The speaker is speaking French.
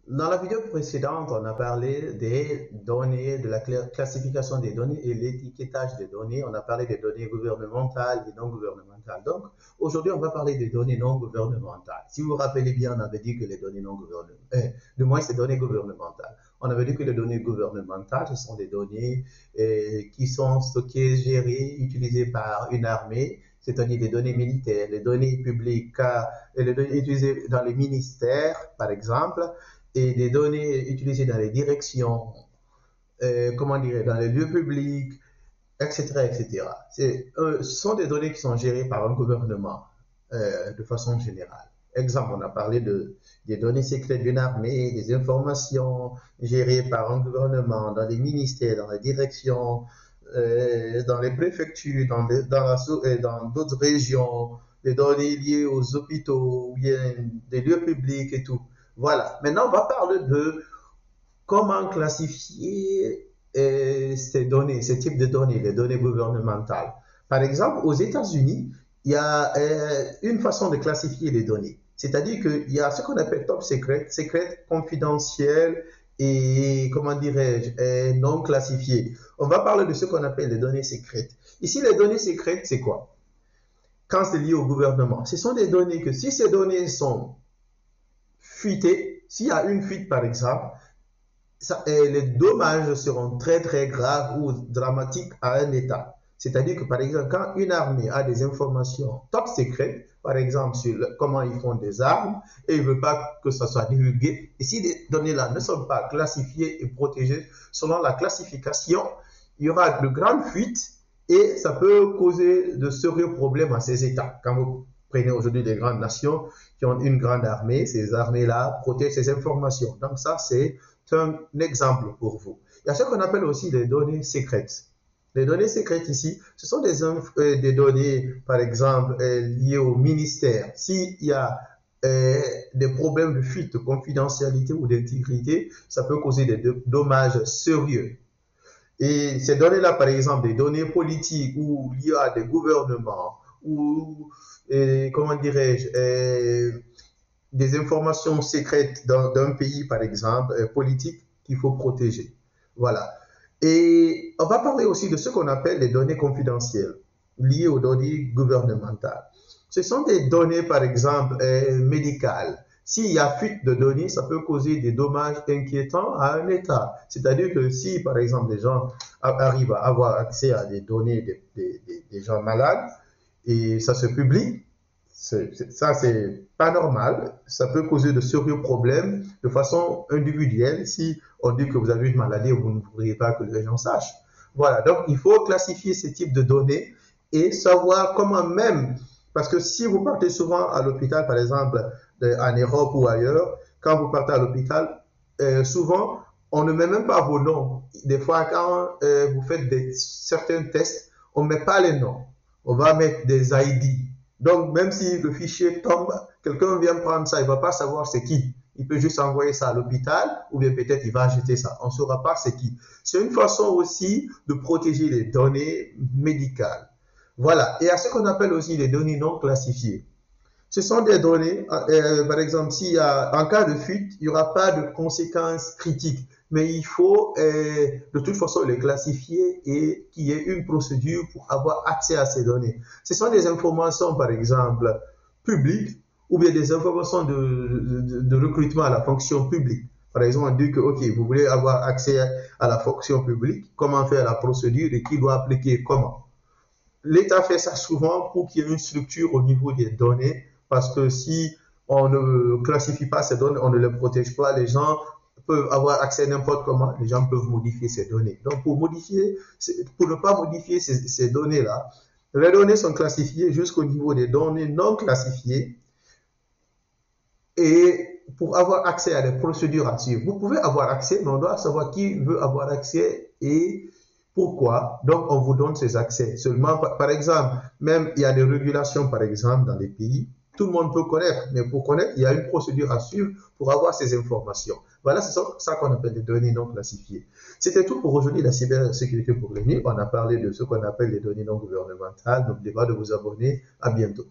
Dans la vidéo précédente, on a parlé des données, de la classification des données et l'étiquetage des données. On a parlé des données gouvernementales et non gouvernementales. Donc, aujourd'hui, on va parler des données non gouvernementales. Si vous vous rappelez bien, on avait dit que les données non gouvernementales, du moins ces données gouvernementales. On avait dit que les données gouvernementales, ce sont des données qui sont stockées, gérées, utilisées par une armée, c'est-à-dire les données militaires, les données publiques, les données utilisées dans les ministères, par exemple, et des données utilisées dans les directions, comment dire, dans les lieux publics, etc., etc. Ce sont des données qui sont gérées par un gouvernement de façon générale. Exemple, on a parlé des données secrètes d'une armée, des informations gérées par un gouvernement, dans les ministères, dans les directions, dans les préfectures, dans d'autres régions, des données liées aux hôpitaux, ou bien des lieux publics et tout. Voilà. Maintenant, on va parler de comment classifier ces données, ce type de données, les données gouvernementales. Par exemple, aux États-Unis, il y a une façon de classifier les données. C'est-à-dire qu'il y a ce qu'on appelle top secret, secret confidentiel et, comment dirais-je, non classifié. On va parler de ce qu'on appelle les données secrètes. Ici, les données secrètes, c'est quoi? Quand c'est lié au gouvernement, ce sont des données que si ces données sont fuitées, s'il y a une fuite par exemple, les dommages seront très très graves ou dramatiques à un État. C'est-à-dire que par exemple, quand une armée a des informations top secrètes, par exemple sur comment ils font des armes, et il ne veut pas que ça soit divulgué, et si les données-là ne sont pas classifiées et protégées selon la classification, il y aura de grandes fuites et ça peut causer de sérieux problèmes à ces États. Quand vous prenez aujourd'hui des grandes nations qui ont une grande armée, ces armées-là protègent ces informations. Donc ça, c'est un exemple pour vous. Il y a ce qu'on appelle aussi les données secrètes. Les données secrètes ici, ce sont des données, par exemple, liées au ministère. S'il y a des problèmes de fuite, de confidentialité ou d'intégrité, ça peut causer des dommages sérieux. Et ces données-là, par exemple, des données politiques ou liées à des gouvernements ou, comment dirais-je, des informations secrètes d'un pays, par exemple, politique, qu'il faut protéger. Voilà. Et on va parler aussi de ce qu'on appelle les données confidentielles liées aux données gouvernementales. Ce sont des données, par exemple, médicales. S'il y a fuite de données, ça peut causer des dommages inquiétants à un État. C'est-à-dire que si, par exemple, les gens arrivent à avoir accès à des données des gens malades et ça se publie, ça, c'est pas normal. Ça peut causer de sérieux problèmes de façon individuelle. Si on dit que vous avez une maladie, vous ne voudriez pas que les gens sachent. Voilà. Donc, il faut classifier ces types de données et savoir comment même, parce que si vous partez souvent à l'hôpital, par exemple, en Europe ou ailleurs, quand vous partez à l'hôpital, souvent, on ne met même pas vos noms. Des fois, quand vous faites certains tests, on ne met pas les noms. On va mettre des ID. Donc, même si le fichier tombe, quelqu'un vient prendre ça, il ne va pas savoir c'est qui. Il peut juste envoyer ça à l'hôpital ou bien peut-être il va acheter ça. On ne saura pas c'est qui. C'est une façon aussi de protéger les données médicales. Voilà. Et à ce qu'on appelle aussi les données non classifiées. Ce sont des données, par exemple, s'il y a, en cas de fuite, il n'y aura pas de conséquences critiques, mais il faut de toute façon les classifier et qu'il y ait une procédure pour avoir accès à ces données. Ce sont des informations, par exemple, publiques ou bien des informations de recrutement à la fonction publique. Par exemple, on dit que, OK, vous voulez avoir accès à la fonction publique, comment faire la procédure et qui doit appliquer comment. L'État fait ça souvent pour qu'il y ait une structure au niveau des données, parce que si on ne classifie pas ces données, on ne les protège pas, les gens peuvent avoir accès n'importe comment, les gens peuvent modifier ces données. Donc, pour ne pas modifier ces données-là, les données sont classifiées jusqu'au niveau des données non classifiées et pour avoir accès à des procédures à suivre. Vous pouvez avoir accès, mais on doit savoir qui veut avoir accès et pourquoi. Donc, on vous donne ces accès. Seulement, par exemple, même il y a des régulations, par exemple, dans les pays. Tout le monde peut connaître, mais pour connaître, il y a une procédure à suivre pour avoir ces informations. Voilà, c'est ça qu'on appelle les données non classifiées. C'était tout pour aujourd'hui, la cybersécurité pour les nuits. On a parlé de ce qu'on appelle les données non gouvernementales. N'oubliez pas de vous abonner. À bientôt.